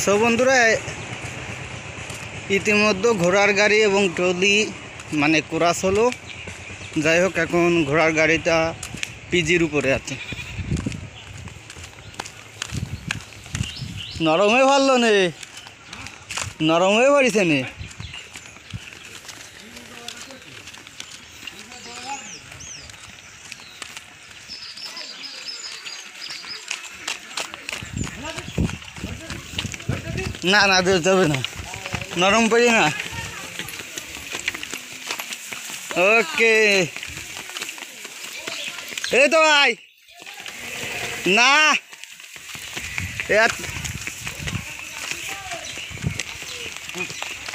So বন্ধুরা, ইতিমধ্যে ঘোড়ার গাড়ি এবং ট্রলি মানে কোরাস হলো। যাই হোক, এখন ঘোড়ার গাড়িটা পিজির উপরে আছে। নরম হয়ে পারলো নে, নরম হয়ে পারিছে নে। না না, যাবে না, নরম পড়ি না। ওকে, এই তো ভাই। না,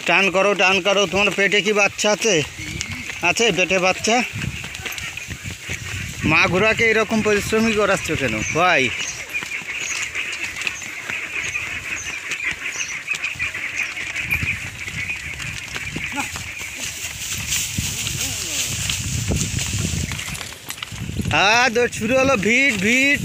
টান করো টান করো। তোমার পেটে কি বাচ্চা আছে? আছে পেটে বাচ্চা? মা ঘোড়াকে এরকম পরিশ্রমী করাচ্ছ কেন ভাই? দৌড় শুরু হলো, ভিড় ভিড়।